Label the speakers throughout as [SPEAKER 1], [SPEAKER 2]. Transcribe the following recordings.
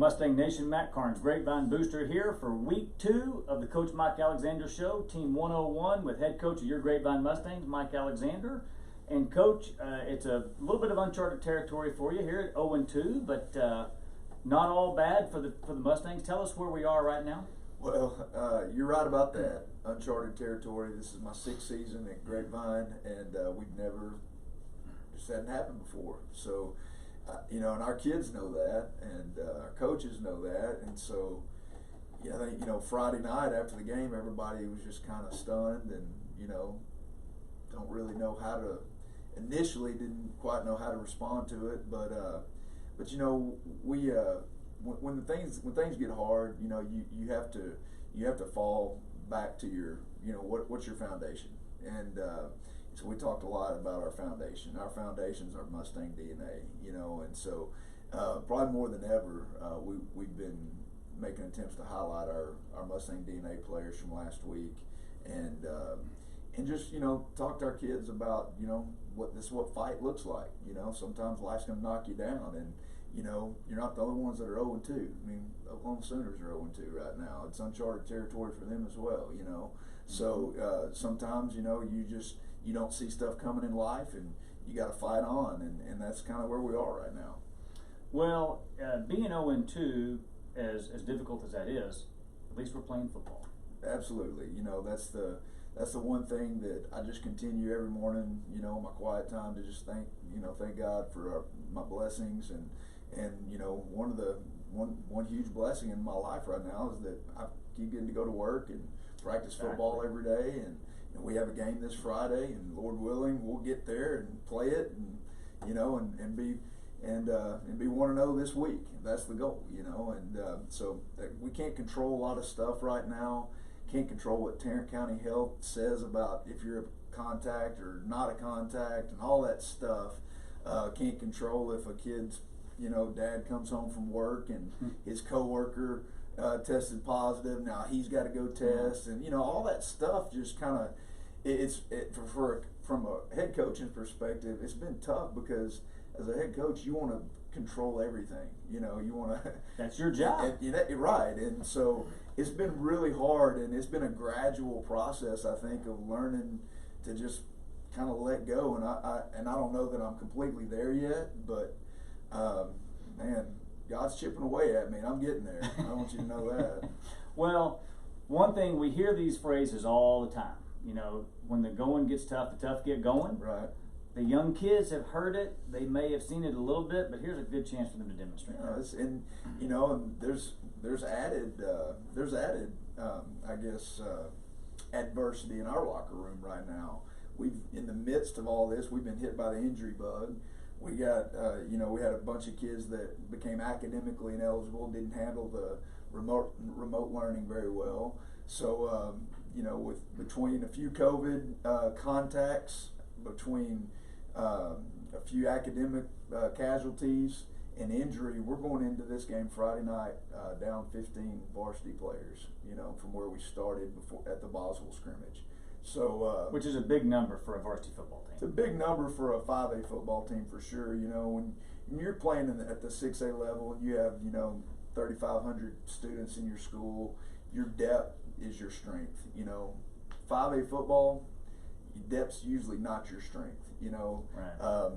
[SPEAKER 1] Mustang Nation, Matt Carnes, Grapevine Booster here for week 2 of the Coach Mike Alexander Show, Team 101 with head coach of your Grapevine Mustangs, Mike Alexander. And Coach, it's a little bit of uncharted territory for you here at 0-2, but not all bad for the Mustangs. Tell us where we are right now.
[SPEAKER 2] Well, you're right about that. Uncharted territory. This is my 6th season at Grapevine, and this hadn't happened before. So, and our kids know that, and our coaches know that, and so, I think, Friday night after the game, everybody was just kind of stunned and, don't really know how to, initially didn't quite know how to respond to it, but when things get hard, you have to fall back to your, what's your foundation, and so we talked a lot about our foundation. Our foundation's our Mustang DNA, and so probably more than ever, we've been making attempts to highlight our Mustang DNA players from last week, and just talk to our kids about what fight looks like. Sometimes life's gonna knock you down, and you're not the only ones that are 0-2. I mean, Oklahoma Sooners are 0-2 right now. It's uncharted territory for them as well. So sometimes you don't see stuff coming in life, and you got to fight on, and that's kind of where we are right now.
[SPEAKER 1] Well, being 0-2, as difficult as that is, at least we're playing football.
[SPEAKER 2] Absolutely. That's the one thing that I just continue every morning, my quiet time, to just thank God for my blessings, and one huge blessing in my life right now is that I keep getting to go to work and practice football every day, and we have a game this Friday, and Lord willing, we'll get there and play it, and be 1-0 this week. That's the goal, and so we can't control a lot of stuff right now. Can't control what Tarrant County Health says about if you're a contact or not a contact and all that stuff. Can't control if a kid's, dad comes home from work and his coworker tested positive. Now he's got to go test, and all that stuff just kind of, from a head coaching perspective, it's been tough, because as a head coach, you want to control everything. You want to.
[SPEAKER 1] That's your job.
[SPEAKER 2] Right, and so it's been really hard, and it's been a gradual process, I think, of learning to just kind of let go. And I don't know that I'm completely there yet, but man, God's chipping away at me, and I'm getting there. I want you to know that.
[SPEAKER 1] Well, one thing, we hear these phrases all the time. When the going gets tough, the tough get going.
[SPEAKER 2] Right.
[SPEAKER 1] The young kids have heard it. They may have seen it a little bit, but here's a good chance for them to demonstrate.
[SPEAKER 2] And there's added I guess adversity in our locker room right now. In the midst of all this, we've been hit by the injury bug. We got we had a bunch of kids that became academically ineligible, didn't handle the remote learning very well. So between a few COVID contacts, between a few academic casualties and injury, we're going into this game Friday night down 15 varsity players, from where we started before at the Boswell scrimmage. So
[SPEAKER 1] which is a big number for a varsity football team.
[SPEAKER 2] It's a big number for a 5A football team, for sure. when you're playing at the 6A level, and you have 3,500 students in your school, your depth is your strength. 5A football, depth's usually not your strength.
[SPEAKER 1] Right.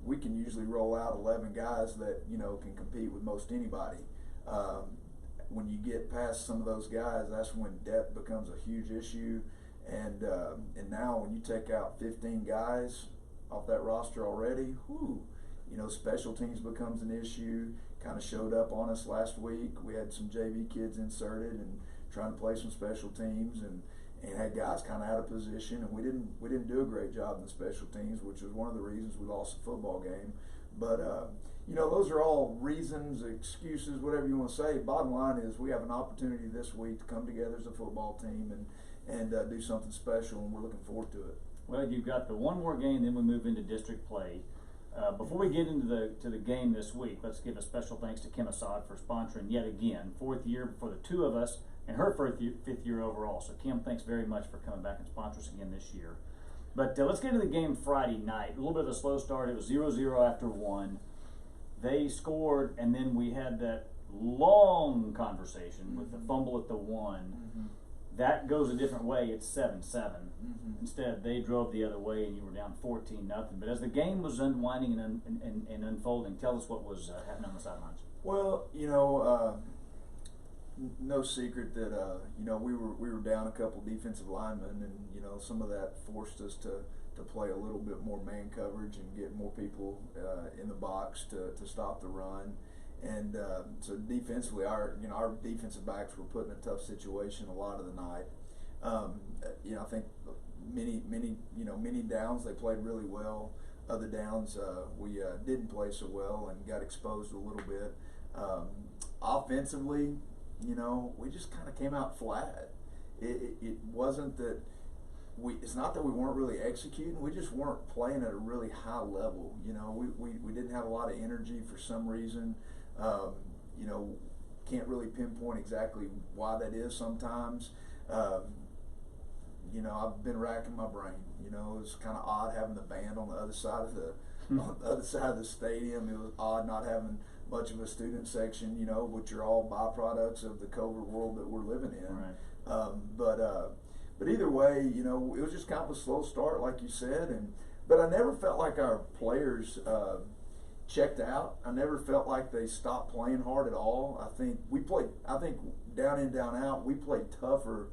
[SPEAKER 2] We can usually roll out 11 guys that can compete with most anybody. When you get past some of those guys, that's when depth becomes a huge issue. And now when you take out 15 guys off that roster already, special teams becomes an issue. Kind of showed up on us last week. We had some JV kids inserted and trying to play some special teams, and had guys kind of out of position, and we didn't do a great job in the special teams, which was one of the reasons we lost the football game. But those are all reasons, excuses, whatever you want to say. Bottom line is, we have an opportunity this week to come together as a football team and do something special, and we're looking forward to it.
[SPEAKER 1] Well, you've got the one more game, then we move into district play. Before we get into the game this week, let's give a special thanks to Kim Assad for sponsoring yet again, 4th year for the two of us, and her 5th year overall. So Kim, thanks very much for coming back and sponsoring us again this year. But let's get into the game Friday night. A little bit of a slow start. It was 0-0 after 1. they scored, and then we had that long conversation with the fumble at the 1. That goes a different way. It's 7-7. Instead, they drove the other way, and you were down 14-0. But as the game was unwinding and unfolding, tell us what was happening on the sidelines.
[SPEAKER 2] Well, no secret that we were down a couple defensive linemen, and some of that forced us to play a little bit more man coverage and get more people in the box to stop the run. And so defensively, our defensive backs were put in a tough situation a lot of the night. I think many downs they played really well. Other downs we didn't play so well and got exposed a little bit. Offensively, we just kind of came out flat. It wasn't that it's not that we weren't really executing. We just weren't playing at a really high level. We didn't have a lot of energy for some reason. Can't really pinpoint exactly why that is sometimes. I've been racking my brain. It's kind of odd having the band on the other side of the stadium. It was odd not having much of a student section, which are all byproducts of the COVID world that we're living in.
[SPEAKER 1] Right.
[SPEAKER 2] But either way, it was just kind of a slow start, like you said, but I never felt like our players checked out. I never felt like they stopped playing hard at all. I think down in, down out, we played tougher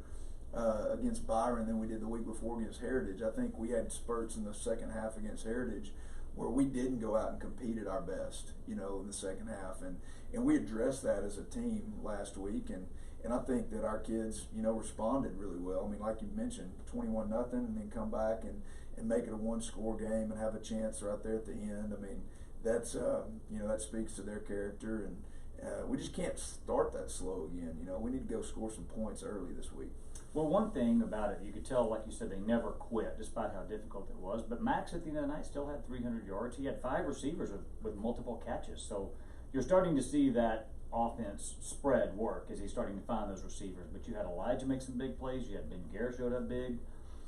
[SPEAKER 2] against Byron than we did the week before against Heritage. I think we had spurts in the second half against Heritage where we didn't go out and compete at our best, in the second half. And we addressed that as a team last week, and I think that our kids, responded really well. I mean, like you mentioned, 21-0, and then come back and make it a one-score game and have a chance right there at the end. I mean, that's that speaks to their character, and we just can't start that slow again. We need to go score some points early this week.
[SPEAKER 1] Well, one thing about it, you could tell, like you said, they never quit, despite how difficult it was. But Max, at the end of the night, still had 300 yards. He had 5 receivers with multiple catches. So you're starting to see that offense spread work as he's starting to find those receivers. But you had Elijah make some big plays. You had Ben Garrett showed up big.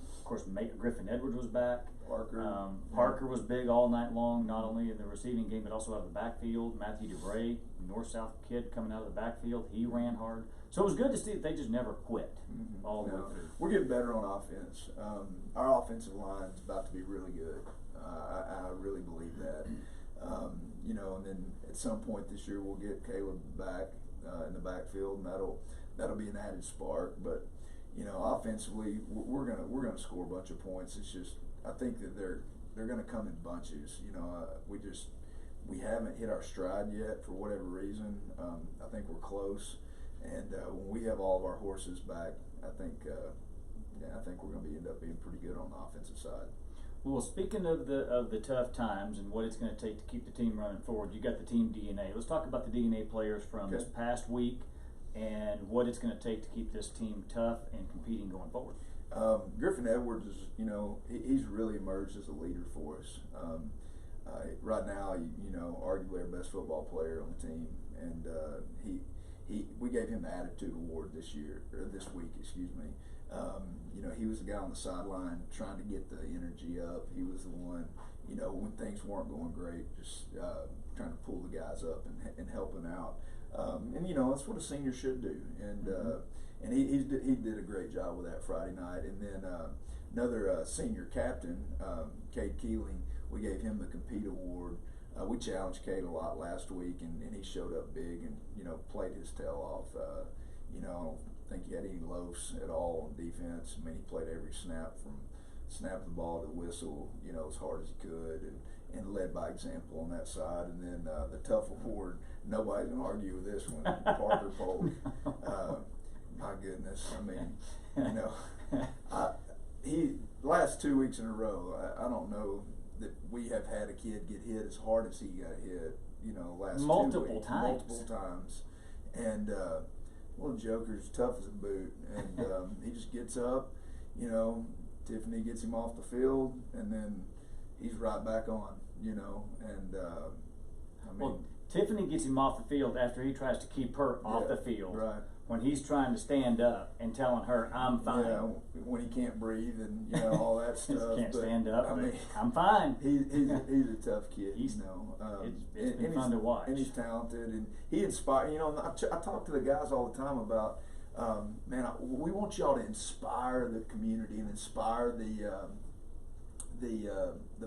[SPEAKER 1] Of course, Griffin Edwards was back. Parker was big all night long, not only in the receiving game, but also out of the backfield. Matthew DeBray, North-South kid coming out of the backfield, he ran hard. So it was good to see that they just never quit all the way through.
[SPEAKER 2] We're getting better on offense. Our offensive line is about to be really good. I really believe that. And then at some point this year we'll get Caleb back in the backfield, and that'll be an added spark. But offensively, we're gonna score a bunch of points. It's just I think that they're gonna come in bunches. We haven't hit our stride yet for whatever reason. I think we're close, and when we have all of our horses back, I think we're going to end up being pretty good on the offensive side.
[SPEAKER 1] Well, speaking of the tough times and what it's going to take to keep the team running forward, you got the team DNA. Let's talk about the DNA players from this past week and what it's going to take to keep this team tough and competing going forward.
[SPEAKER 2] Griffin Edwards is, he's really emerged as a leader for us. Right now, arguably our best football player on the team, and we gave him the Attitude Award this week. He was the guy on the sideline trying to get the energy up. He was the one, when things weren't going great, just trying to pull the guys up and helping out. That's what a senior should do. And he did a great job with that Friday night. And then another senior captain, Cade Keeling, we gave him the Compete Award. We challenged Cade a lot last week, and he showed up big and played his tail off. I don't think he had any loafs at all on defense. I mean, he played every snap from snap the ball to whistle, as hard as he could, and led by example on that side. And then the Tough Award, nobody's gonna argue with this one. Parker Polk. My goodness, I mean, he last 2 weeks in a row. I don't know that we have had a kid get hit as hard as he got hit. Last
[SPEAKER 1] multiple
[SPEAKER 2] 2 weeks,
[SPEAKER 1] times.
[SPEAKER 2] multiple times, and little joker's tough as a boot, and he just gets up. Tiffany gets him off the field, and then he's right back on. And I mean,
[SPEAKER 1] well, Tiffany gets him off the field after he tries to keep her off the field.
[SPEAKER 2] Right.
[SPEAKER 1] When he's trying to stand up and telling her, "I'm fine."
[SPEAKER 2] Yeah, when he can't breathe and all that stuff.
[SPEAKER 1] Can't
[SPEAKER 2] but,
[SPEAKER 1] stand up.
[SPEAKER 2] I mean,
[SPEAKER 1] I'm fine.
[SPEAKER 2] He's a tough kid. It's
[SPEAKER 1] been fun to watch.
[SPEAKER 2] And he's talented, and he inspires. I talk to the guys all the time about, we want y'all to inspire the community and inspire the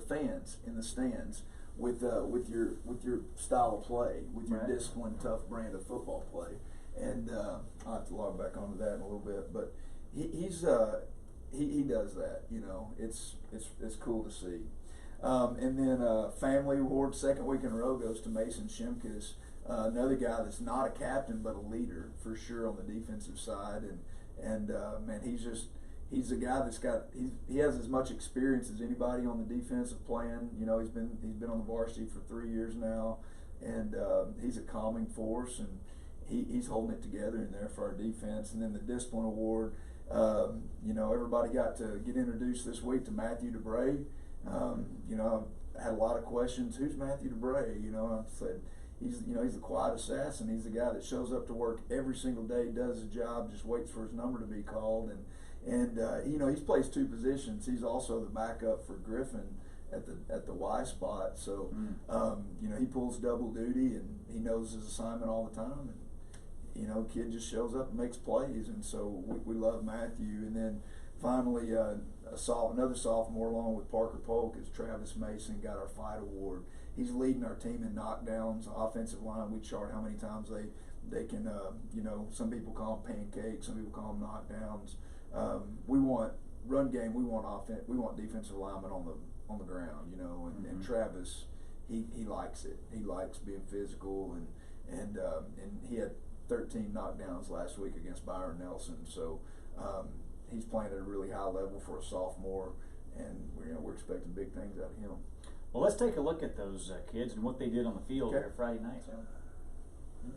[SPEAKER 2] fans in the stands with your style of play, with your disciplined, tough brand of football play. And I'll have to log back onto that in a little bit, but he does that. It's cool to see. And then family award, second week in a row, goes to Mason Shimkus, another guy that's not a captain but a leader for sure on the defensive side. And man, he's a guy that's he has as much experience as anybody on the defensive plan. He's been on the varsity for 3 years now, and he's a calming force, and he's holding it together in there for our defense. And then the discipline award, everybody got to get introduced this week to Matthew DeBray. I had a lot of questions. Who's Matthew DeBray? I said he's the quiet assassin. He's the guy that shows up to work every single day, does his job, just waits for his number to be called. And he plays two positions. He's also the backup for Griffin at the Y spot. So he pulls double duty, and he knows his assignment all the time. And kid just shows up and makes plays, and so we love Matthew. And then finally, another sophomore along with Parker Polk is Travis Mason, got our fight award. He's leading our team in knockdowns, offensive line. We chart how many times they can, some people call them pancakes, some people call them knockdowns. We want run game. We want offense. We want defensive linemen on the ground. And Travis, he likes it. He likes being physical, and he had 13 knockdowns last week against Byron Nelson. So he's playing at a really high level for a sophomore, and we're expecting big things out of him.
[SPEAKER 1] Well, let's take a look at those kids and what they did on the field there Friday night. You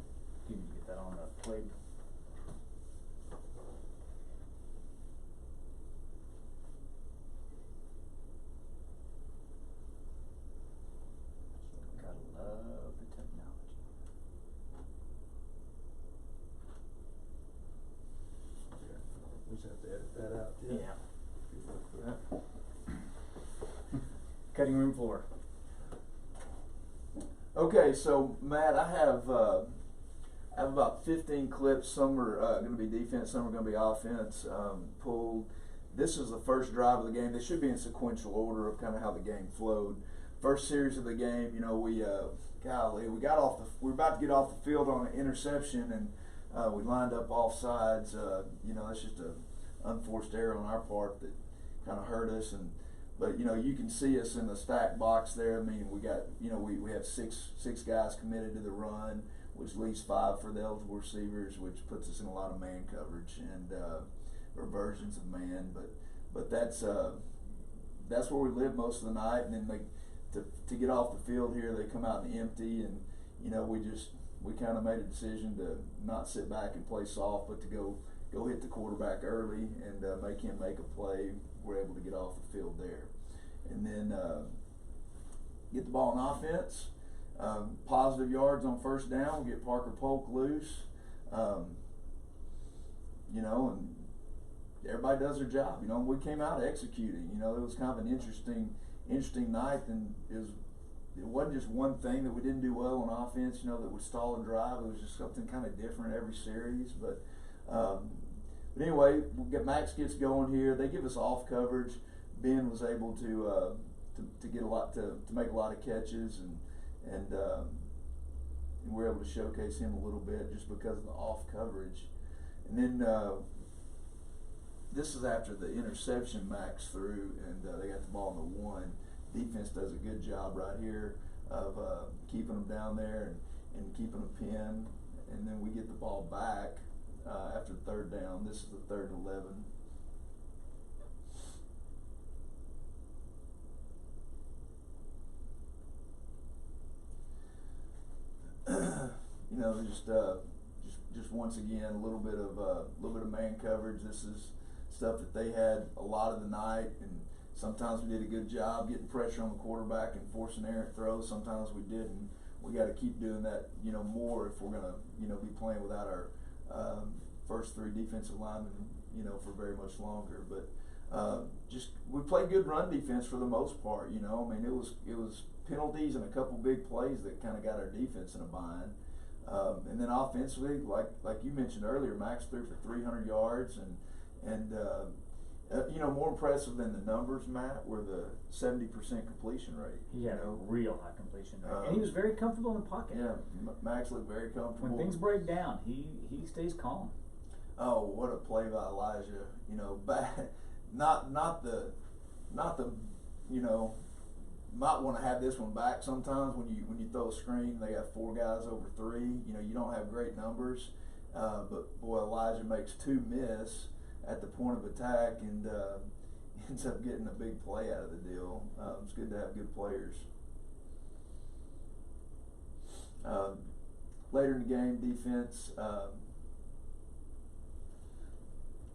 [SPEAKER 1] can get that on the plate. Gotta love the technology.
[SPEAKER 3] We just have to edit that out.
[SPEAKER 1] Yeah. Cutting room floor.
[SPEAKER 2] Okay, so Matt, I have about 15 clips. Some are going to be defense, some are going to be offense pulled. This is the first drive of the game. They should be in sequential order of kind of how the game flowed. First series of the game, we were about to get off the field on an interception, and we lined up off sides. That's just an unforced error on our part that kind of hurt us. But you can see us in the stack box there. I mean, we got we have six guys committed to the run, which leaves 5 for the eligible receivers, which puts us in a lot of man coverage and reversions of man. But that's where we live most of the night. And then to get off the field here, they come out in the empty, and we kind of made a decision to not sit back and play soft, but to go hit the quarterback early and make him make a play. We're able to get off the field there, and then get the ball in offense. Positive yards on first down. We get Parker Polk loose, and everybody does their job. We came out executing. It was kind of an interesting night, and it wasn't just one thing that we didn't do well on offense. That would stall a drive. It was just something kind of different every series, but anyway, Max gets going here. They give us off coverage. Ben was able to get to make a lot of catches, and we're able to showcase him a little bit just because of the off coverage. And then this is after the interception Max threw, and they got the ball in the 1. Defense does a good job right here of keeping them down there and keeping them pinned, and then we get the ball back. After third down. This is the 3rd and 11. Just once again a little bit of man coverage. This is stuff that they had a lot of the night, and sometimes we did a good job getting pressure on the quarterback and forcing errant throws. Sometimes we didn't. we got to keep doing that, more if we're gonna, be playing without our first three defensive linemen, for very much longer. But just we played good run defense for the most part. I mean, it was penalties and a couple big plays that kind of got our defense in a bind. And then offensively, like you mentioned earlier, Max threw for 300 yards, and more impressive than the numbers, Matt, were the 70% completion rate.
[SPEAKER 1] He had a real high completion rate, and he was very comfortable in the pocket.
[SPEAKER 2] Yeah, Max looked very comfortable.
[SPEAKER 1] When things break down, he stays calm.
[SPEAKER 2] Oh, what a play by Elijah! Not the might want to have this one back sometimes when you throw a screen. They got 4 guys over 3. You don't have great numbers, but boy, Elijah makes 2 miss at the point of attack and ends up getting a big play out of the deal. It's good to have good players. Later in the game, defense.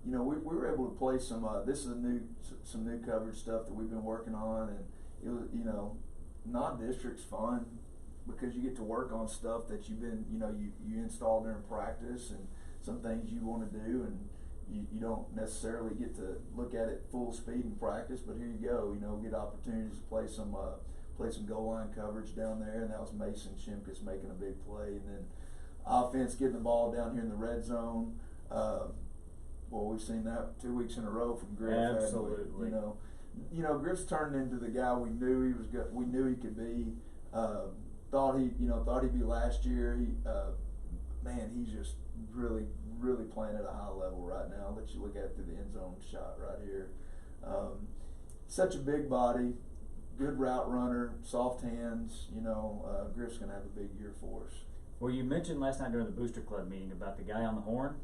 [SPEAKER 2] We were able to play some. This is some new coverage stuff that we've been working on, and it was, non-district's fun because you get to work on stuff that you've been, you install during practice, and some things you want to do, and you don't necessarily get to look at it full speed in practice. But here you go, get opportunities to play some goal line coverage down there, and that was Mason Shimkus making a big play, and then offense getting the ball down here in the red zone. Well, we've seen that 2 weeks in a row from Griff.
[SPEAKER 1] Absolutely.
[SPEAKER 2] Griff's turned into the guy we knew he was good. We knew he could be. Thought he'd be last year. He's just really, really playing at a high level right now. I'll let you look at it through the end zone shot right here. Such a big body, good route runner, soft hands. Griff's gonna have a big year for us.
[SPEAKER 1] Well, you mentioned last night during the Booster Club meeting about the guy on the horn.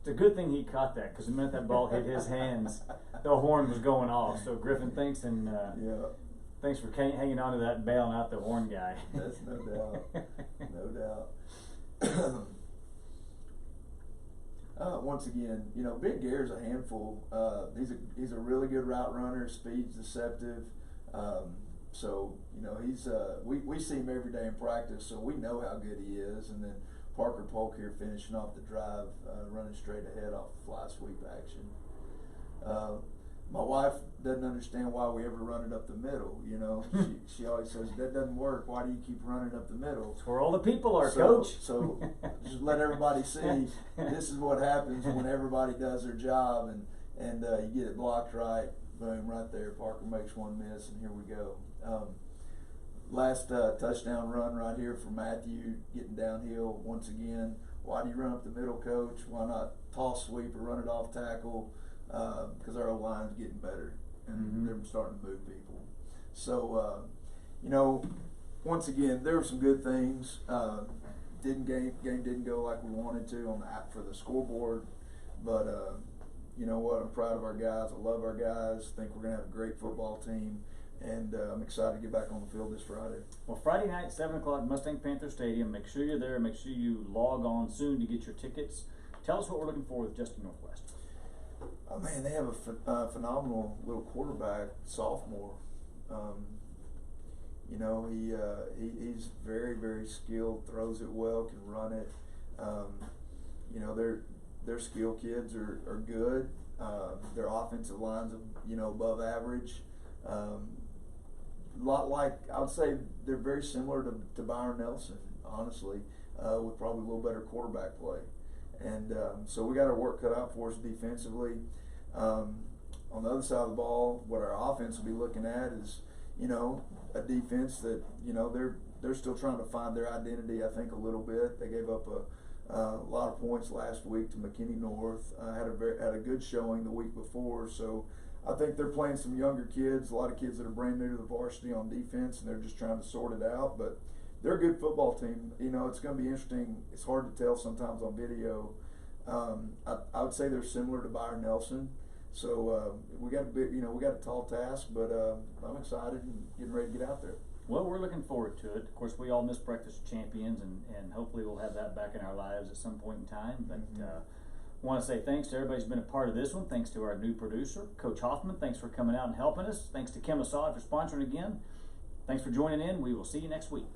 [SPEAKER 1] It's a good thing he caught that, because the minute that ball hit his hands, the horn was going off. So Griffin, thanks, and thanks for hanging on to that and bailing out the horn guy.
[SPEAKER 2] That's no doubt, no doubt. Once again, Big Gare's a handful. He's a really good route runner. Speed's deceptive. So he's we see him every day in practice, so we know how good he is. And then Parker Polk here finishing off the drive, running straight ahead off the fly sweep action. My wife doesn't understand why we ever run it up the middle. She always says, that doesn't work. Why do you keep running up the middle?
[SPEAKER 1] It's where all the people are, Coach.
[SPEAKER 2] So just let everybody see this is what happens when everybody does their job, and you get it blocked right. Boom, right there. Parker makes 1 miss, and here we go. Last touchdown run right here for Matthew, getting downhill once again. Why do you run up the middle, Coach? Why not toss sweep or run it off tackle? Because our O-line's getting better, and they're starting to move people. So, once again, there were some good things. Game didn't go like we wanted to on the app for the scoreboard, but you know what? I'm proud of our guys. I love our guys. Think we're gonna have a great football team. And I'm excited to get back on the field this Friday.
[SPEAKER 1] Well, Friday night, 7 o'clock, Mustang Panther Stadium. Make sure you're there. Make sure you log on soon to get your tickets. Tell us what we're looking for with Justin Northwest.
[SPEAKER 2] Oh, man, they have a phenomenal little quarterback, sophomore. He's very, very skilled, throws it well, can run it. Their skill kids are good. Their offensive line's, above average. Lot like, I would say they're very similar to Byron Nelson, honestly, with probably a little better quarterback play. And so we got our work cut out for us defensively. On the other side of the ball, what our offense will be looking at is, a defense that, they're still trying to find their identity, I think, a little bit. They gave up a lot of points last week to McKinney North. Had a good showing the week before, so I think they're playing some younger kids, a lot of kids that are brand new to the varsity on defense, and they're just trying to sort it out. But they're a good football team. It's going to be interesting. It's hard to tell sometimes on video. I would say they're similar to Byron Nelson. So we got a tall task, but I'm excited and getting ready to get out there.
[SPEAKER 1] Well, we're looking forward to it. Of course, we all miss Breakfast Champions, and hopefully we'll have that back in our lives at some point in time. But want to say thanks to everybody who's been a part of this one. Thanks to our new producer, Coach Hoffman. Thanks for coming out and helping us. Thanks to Kim Assad for sponsoring again. Thanks for joining in. We will see you next week.